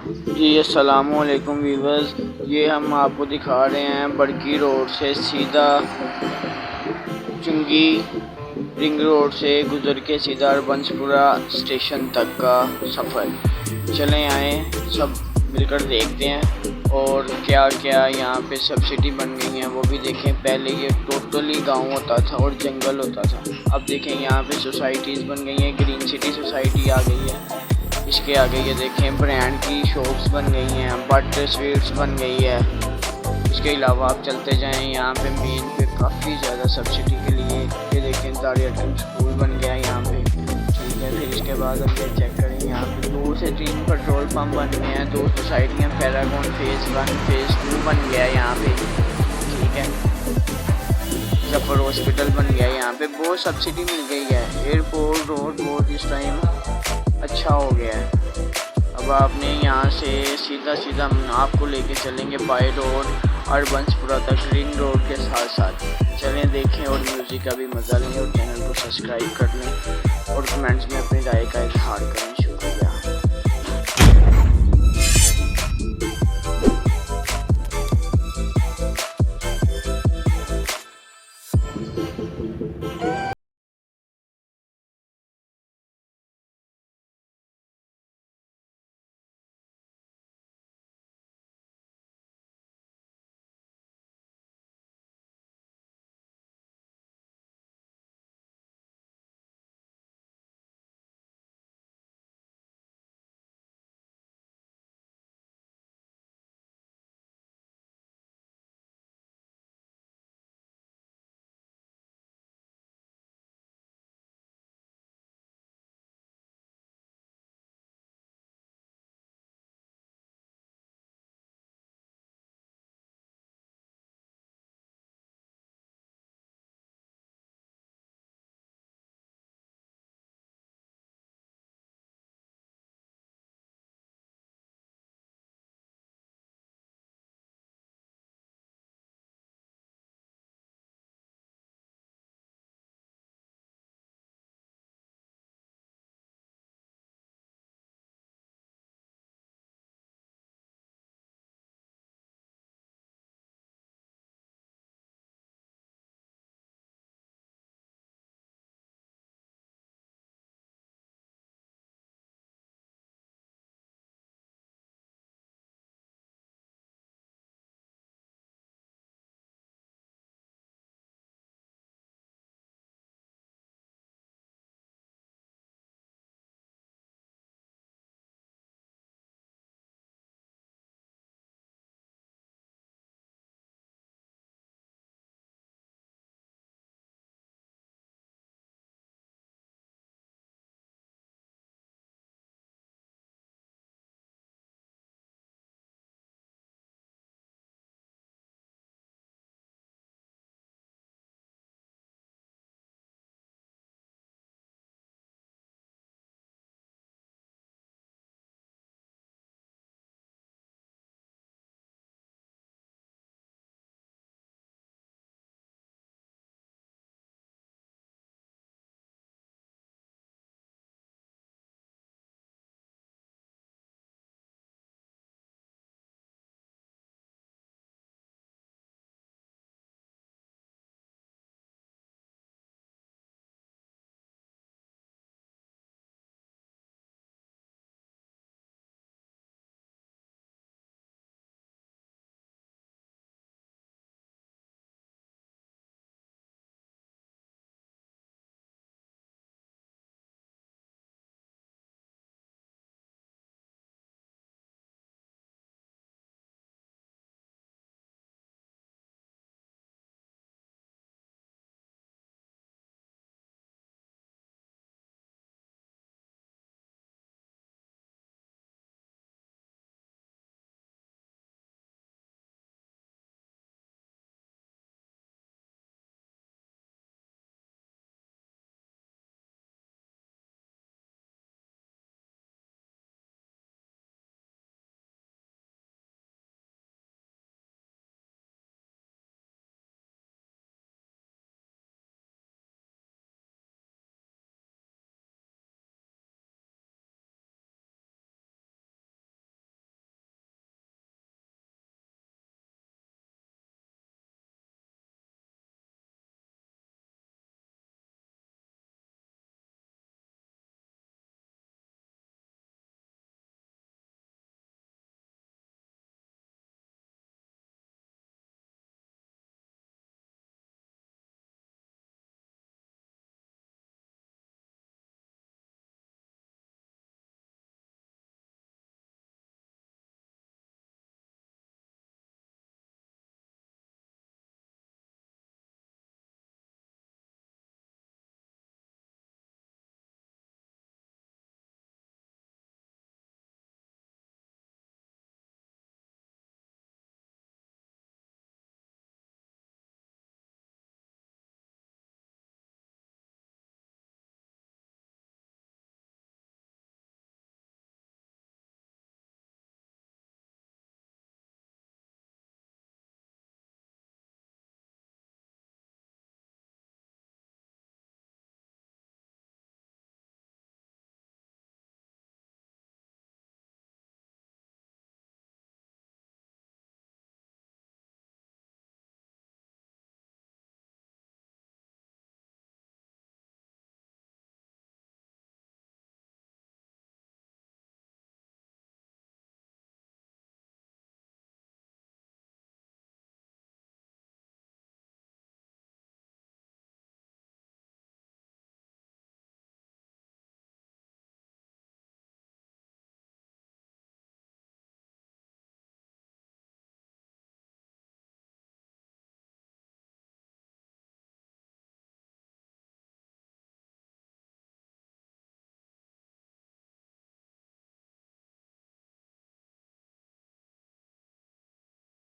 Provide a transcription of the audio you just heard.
जी अस्सलामुअलैकुम वीवर्स, ये हम आपको दिखा रहे हैं बड़की रोड से सीधा चुंगी रिंग रोड से गुजर के सीधा अरबंसपुरा स्टेशन तक का सफ़र। चलें आए सब मिलकर देखते हैं और क्या क्या यहाँ पे सब्सिडी बन गई हैं वो भी देखें। पहले ये टोटली गांव होता था और जंगल होता था, अब देखें यहाँ पे सोसाइटीज़ बन गई हैं। ग्रीन सिटी सोसाइटी आ गई है। इसके आगे ये देखें ब्रांड की शॉप्स बन गई हैं, बट स्वीट्स बन गई है। इसके अलावा आप चलते जाएं यहाँ पे मेन पे काफ़ी ज़्यादा सब्सिडी के लिए ये देखें दारियाटम स्कूल बन गया यहाँ पे, ठीक है। फिर इसके बाद हम ये चेक करें यहाँ पे 2 से 3 पेट्रोल पंप बन गए हैं, 2 सोसाइटियाँ पैरागॉन फेज़ 1 फेज़ 2 बन गया है यहाँ पे, ठीक है। जफर हॉस्पिटल बन गया है यहाँ पे, बहुत सब्सिडी मिल गई है। एयरपोर्ट रोड बहुत इस टाइम अच्छा हो गया है। अब आपने यहाँ से सीधा हम आपको लेके चलेंगे बाय रोड अरबंसपुरा तक रिंग रोड के साथ साथ। चलें देखें और म्यूज़िक का भी मज़ा लें और चैनल को सब्सक्राइब कर लें और कमेंट्स में अपनी राय का इजहार करें।